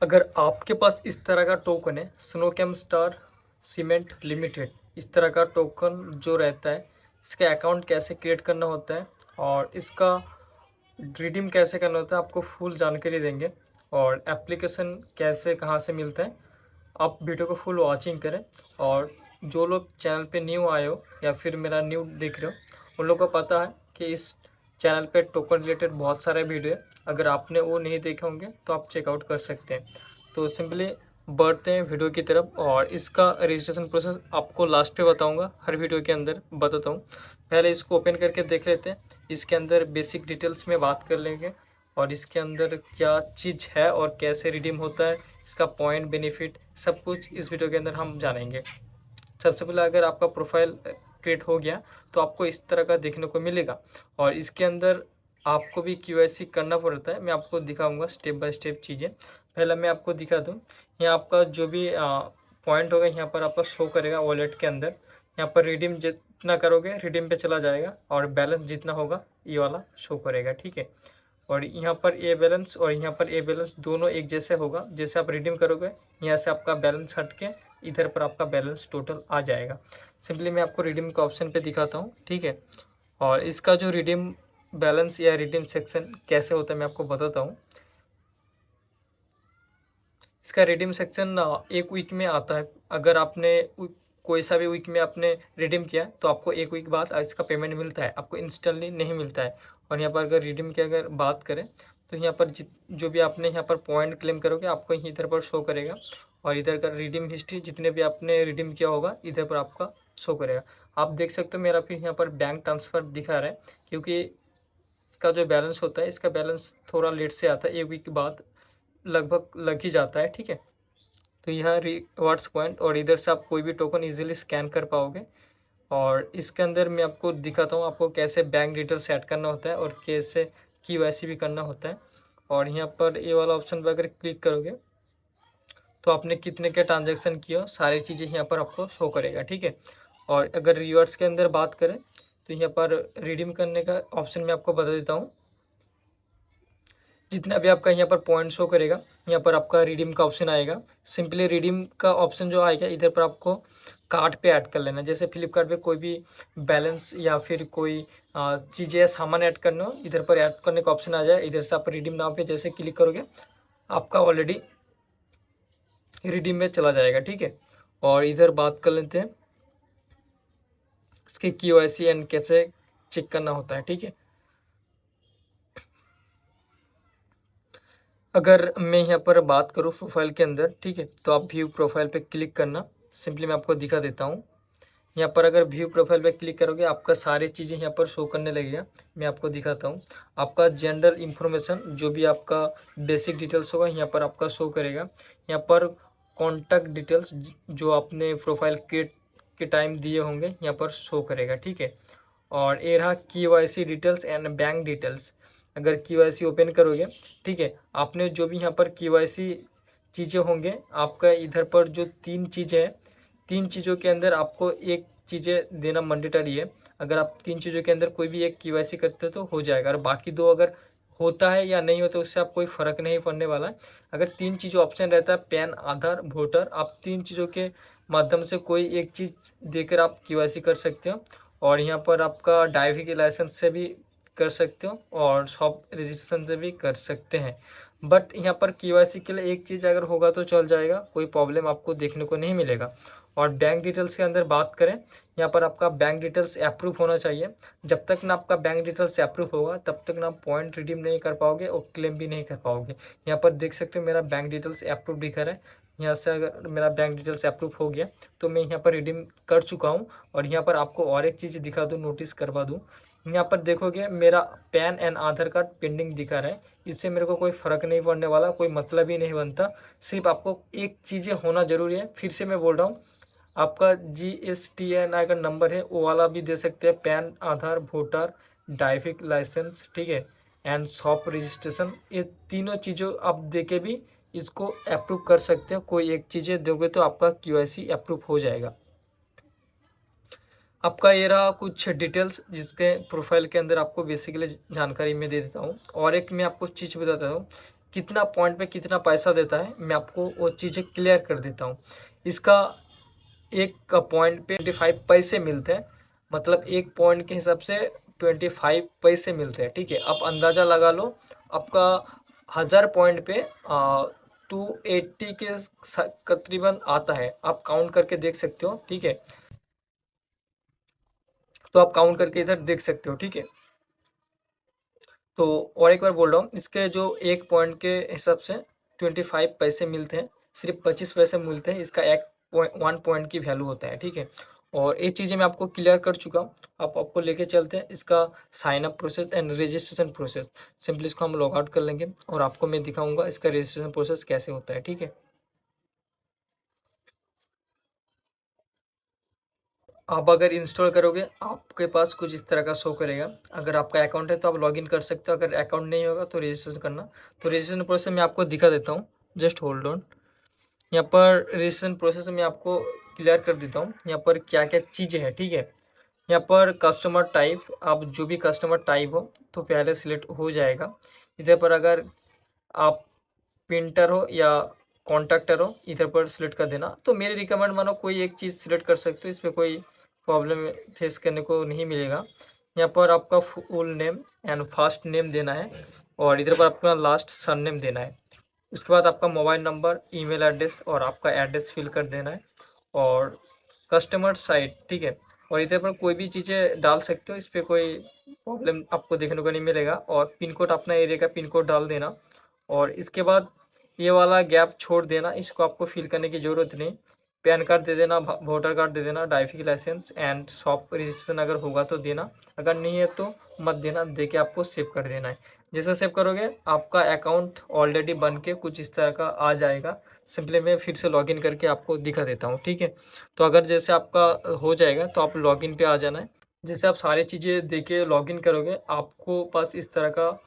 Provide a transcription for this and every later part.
अगर आपके पास इस तरह का टोकन है स्नोकैम स्टार सीमेंट लिमिटेड, इस तरह का टोकन जो रहता है, इसका अकाउंट कैसे क्रिएट करना होता है और इसका रिडीम कैसे करना होता है, आपको फुल जानकारी देंगे। और एप्लीकेशन कैसे कहाँ से मिलता है, आप वीडियो को फुल वॉचिंग करें। और जो लोग चैनल पे न्यू आए हो या फिर मेरा न्यू देख रहे हो, उन लोगों को पता है कि इस चैनल पे टोकन रिलेटेड बहुत सारे वीडियो है। अगर आपने वो नहीं देखे होंगे तो आप चेकआउट कर सकते हैं। तो सिंपली बढ़ते हैं वीडियो की तरफ, और इसका रजिस्ट्रेशन प्रोसेस आपको लास्ट में बताऊंगा, हर वीडियो के अंदर बताता हूँ। पहले इसको ओपन करके देख लेते हैं। इसके अंदर बेसिक डिटेल्स में बात कर लेंगे, और इसके अंदर क्या चीज़ है और कैसे रिडीम होता है, इसका पॉइंट बेनिफिट सब कुछ इस वीडियो के अंदर हम जानेंगे। सबसे पहले अगर आपका प्रोफाइल क्रिएट हो गया तो आपको इस तरह का देखने को मिलेगा, और इसके अंदर आपको भी KYC करना पड़ता है। मैं आपको दिखाऊंगा स्टेप बाय स्टेप चीज़ें। पहले मैं आपको दिखा दूँ, यहाँ आपका जो भी पॉइंट होगा यहाँ पर आपका शो करेगा वॉलेट के अंदर। यहाँ पर रिडीम जितना करोगे रिडीम पे चला जाएगा, और बैलेंस जितना होगा ये वाला शो करेगा, ठीक है। और यहाँ पर ए बैलेंस और यहाँ पर ए बैलेंस दोनों एक जैसे होगा। जैसे आप रिडीम करोगे यहाँ से आपका बैलेंस हट के इधर पर आपका बैलेंस टोटल आ जाएगा। सिंपली मैं आपको रिडीम के ऑप्शन पे दिखाता हूँ, ठीक है। और इसका जो रिडीम बैलेंस या रिडीम सेक्शन कैसे होता है मैं आपको बताता हूँ। इसका रिडीम सेक्शन एक वीक में आता है। अगर आपने कोई सा भी वीक में आपने रिडीम किया तो आपको एक वीक बाद इसका पेमेंट मिलता है, आपको इंस्टेंटली नहीं मिलता है। और यहाँ पर अगर रिडीम की अगर बात करें तो यहाँ पर जो भी आपने यहाँ पर पॉइंट क्लेम करोगे आपको इधर पर शो करेगा, और इधर का रिडीम हिस्ट्री जितने भी आपने रिडीम किया होगा इधर पर आपका शो करेगा। आप देख सकते हो मेरा फिर यहाँ पर बैंक ट्रांसफ़र दिखा रहा है, क्योंकि इसका जो बैलेंस होता है इसका बैलेंस थोड़ा लेट से आता है, एक वीक के बाद लगभग लग ही जाता है, ठीक है। तो यह रिवार्ड्स पॉइंट, और इधर से आप कोई भी टोकन इजीली स्कैन कर पाओगे। और इसके अंदर मैं आपको दिखाता हूँ आपको कैसे बैंक डिटेल्स ऐड करना होता है और कैसे KYC भी करना होता है। और यहाँ पर ये वाला ऑप्शन पर अगर क्लिक करोगे तो आपने कितने के ट्रांजेक्शन किया सारी चीज़ें यहाँ पर आपको शो करेगा, ठीक है। और अगर रिवार्ड्स के अंदर बात करें तो यहाँ पर रिडीम करने का ऑप्शन मैं आपको बता देता हूँ। जितना भी आपका यहाँ पर पॉइंट शो करेगा यहाँ पर आपका रिडीम का ऑप्शन आएगा। सिंपली रिडीम का ऑप्शन जो आएगा इधर पर आपको कार्ड पे ऐड कर लेना। जैसे फ्लिपकार्ट पे कोई भी बैलेंस या फिर कोई चीज़ें सामान ऐड करना हो, इधर पर ऐड करने का ऑप्शन आ जाए। इधर से आप रिडीम नाउ पे जैसे क्लिक करोगे आपका ऑलरेडी रिडीम में चला जाएगा, ठीक है। और इधर बात कर लेते हैं इसके KYC एंड कैसे चेक करना होता है, ठीक है। अगर मैं यहाँ पर बात करूँ प्रोफाइल के अंदर, ठीक है, तो आप व्यू प्रोफाइल पे क्लिक करना। सिंपली मैं आपको दिखा देता हूँ। यहाँ पर अगर व्यू प्रोफाइल पे क्लिक करोगे आपका सारी चीज़ें यहाँ पर शो करने लगेगा। मैं आपको दिखाता हूँ। आपका जेंडर इंफॉर्मेशन जो भी आपका बेसिक डिटेल्स होगा यहाँ पर आपका शो करेगा। यहाँ पर कॉन्टैक्ट डिटेल्स जो आपने प्रोफाइल क्रिएट के टाइम दिए होंगे यहाँ पर शो करेगा, ठीक है। और ये रहा KYC details and bank details. अगर KYC ओपन करोगे, ठीक है, आपने जो भी यहाँ पर KYC चीज़ें होंगे आपका इधर पर जो 3 चीज़ें हैं, 3 चीज़ों के अंदर आपको एक चीज़ें देना मैंडेटरी है। अगर आप 3 चीज़ों के अंदर कोई भी एक KYC करते हो तो हो जाएगा, और बाकी 2 अगर होता है या नहीं होता उससे आप कोई फ़र्क नहीं पड़ने वाला है। अगर 3 चीज़ों ऑप्शन रहता है पैन, आधार, वोटर, आप 3 चीज़ों के माध्यम से कोई एक चीज़ देकर आप KYC कर सकते हो। और यहाँ पर आपका ड्राइविंग लाइसेंस से भी कर सकते हो और शॉप रजिस्ट्रेशन से भी कर सकते हैं। बट यहाँ पर KYC के लिए एक चीज़ अगर होगा तो चल जाएगा, कोई प्रॉब्लम आपको देखने को नहीं मिलेगा। और बैंक डिटेल्स के अंदर बात करें, यहाँ पर आपका बैंक डिटेल्स अप्रूव होना चाहिए। जब तक ना आपका बैंक डिटेल्स अप्रूव होगा तब तक ना पॉइंट रिडीम नहीं कर पाओगे और क्लेम भी नहीं कर पाओगे। यहाँ पर देख सकते हो मेरा बैंक डिटेल्स अप्रूव दिखा रहा है। यहाँ से अगर मेरा बैंक डिटेल्स अप्रूव हो गया तो मैं यहाँ पर रिडीम कर चुका हूँ। और यहाँ पर आपको और एक चीज़ दिखा दूँ, नोटिस करवा दूँ। यहाँ पर देखोगे मेरा pan and Aadhaar card pending दिखा रहा है। इससे मेरे को कोई फ़र्क नहीं पड़ने वाला, कोई मतलब ही नहीं बनता। सिर्फ आपको एक चीज़ें होना ज़रूरी है। फिर से मैं बोल रहा हूँ, आपका GSTN अगर नंबर है वो वाला भी दे सकते हैं, पैन, आधार, वोटर, ड्राइविंग लाइसेंस, ठीक है, एंड शॉप रजिस्ट्रेशन। ये तीनों चीज़ों आप दे के भी इसको अप्रूव कर सकते हो। कोई एक चीज़ें दोगे तो आपका KYC अप्रूव हो जाएगा। आपका ये रहा कुछ डिटेल्स जिसके प्रोफाइल के अंदर आपको बेसिकली जानकारी मैं दे देता हूँ। और एक मैं आपको चीज़ बताता हूँ, कितना पॉइंट पे कितना पैसा देता है, मैं आपको वो चीज़ें क्लियर कर देता हूँ। इसका एक पॉइंट पे 25 पैसे मिलते हैं, मतलब एक पॉइंट के हिसाब से 25 पैसे मिलते हैं, ठीक है। आप अंदाज़ा लगा लो, आपका 1000 पॉइंट पे 280 के तकरीबन आता है। आप काउंट करके देख सकते हो, ठीक है। तो आप काउंट करके इधर देख सकते हो, ठीक है। तो और एक बार बोल रहा हूँ, इसके जो एक पॉइंट के हिसाब से 25 पैसे मिलते हैं, सिर्फ 25 पैसे मिलते हैं, इसका एक वन पॉइंट की वैल्यू होता है, ठीक है। और ये चीज़ें मैं आपको क्लियर कर चुका हूँ। आप आपको लेके चलते हैं इसका sign up process and registration process. Simply इसको हम लॉग आउट कर लेंगे और आपको मैं दिखाऊंगा इसका रजिस्ट्रेशन प्रोसेस कैसे होता है, ठीक है। आप अगर इंस्टॉल करोगे, आपके पास कुछ इस तरह का शो करेगा। अगर आपका अकाउंट है तो आप लॉगिन कर सकते हो, अगर अकाउंट नहीं होगा तो रजिस्ट्रेशन करना। तो रजिस्ट्रेशन प्रोसेस मैं आपको दिखा देता हूँ, जस्ट होल्ड ऑन। यहाँ पर रजिस्ट्रेशन प्रोसेस में आपको क्लियर कर देता हूँ यहाँ पर क्या क्या चीज़ें हैं, ठीक है। यहाँ पर कस्टमर टाइप, आप जो भी कस्टमर टाइप हो तो पहले सिलेक्ट हो जाएगा। इधर पर अगर आप पेंटर हो या कॉन्ट्रैक्टर हो, इधर पर सिलेक्ट कर देना। तो मेरे रिकमेंड मानो कोई एक चीज़ सिलेक्ट कर सकते हो, इस पर कोई प्रॉब्लम फेस करने को नहीं मिलेगा। यहाँ पर आपका full name and first name देना है और इधर पर अपना लास्ट सरनेम देना है। उसके बाद आपका मोबाइल नंबर, ईमेल एड्रेस और आपका एड्रेस फिल कर देना है और कस्टमर साइट, ठीक है। और इधर पर कोई भी चीज़ें डाल सकते हो, इस पर कोई प्रॉब्लम आपको देखने को नहीं मिलेगा। और पिन कोड, अपना एरिया का पिन कोड डाल देना और इसके बाद ये वाला गैप छोड़ देना, इसको आपको फिल करने की ज़रूरत नहीं। पैन कार्ड दे देना, वोटर कार्ड दे देना, driving licence and shop registration अगर होगा तो देना, अगर नहीं है तो मत देना, दे के आपको सेव कर देना है। जैसे सेव करोगे आपका अकाउंट ऑलरेडी बन के कुछ इस तरह का आ जाएगा। सिंपली मैं फिर से लॉगिन करके आपको दिखा देता हूँ, ठीक है। तो अगर जैसे आपका हो जाएगा तो आप लॉगिन पे आ जाना है। जैसे आप सारी चीज़ें देके लॉगिन करोगे, आपको पास इस तरह का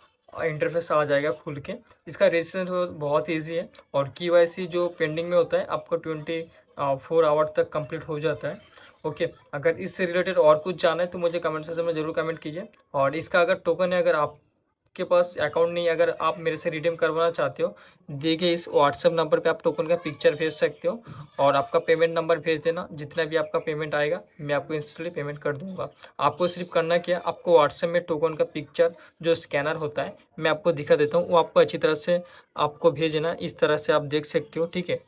इंटरफेस आ जाएगा खुल के। इसका रजिस्ट्रेशन बहुत ईजी है और केवाईसी जो पेंडिंग में होता है आपको 24 आवर तक कंप्लीट हो जाता है। ओके, अगर इससे रिलेटेड और कुछ जानना है तो मुझे कमेंट सेक्शन में ज़रूर कमेंट कीजिए। और इसका अगर टोकन है, अगर आपके पास अकाउंट नहीं, अगर आप मेरे से रिडीम करवाना चाहते हो, देखिए इस व्हाट्सएप नंबर पे आप टोकन का पिक्चर भेज सकते हो और आपका पेमेंट नंबर भेज देना। जितना भी आपका पेमेंट आएगा मैं आपको इंस्टेंटली पेमेंट कर दूंगा। आपको सिर्फ करना क्या है, आपको व्हाट्सएप में टोकन का पिक्चर जो स्कैनर होता है मैं आपको दिखा देता हूँ, वो आपको अच्छी तरह से आपको भेजना। इस तरह से आप देख सकते हो, ठीक है।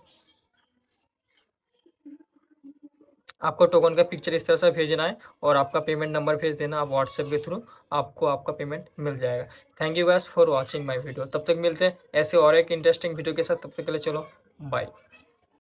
आपको टोकन का पिक्चर इस तरह से भेजना है और आपका पेमेंट नंबर भेज देना आप व्हाट्सएप के थ्रू, आपको आपका पेमेंट मिल जाएगा। Thank you guys for watching my video. तब तक मिलते हैं ऐसे और एक इंटरेस्टिंग वीडियो के साथ, तब तक के लिए चलो बाय।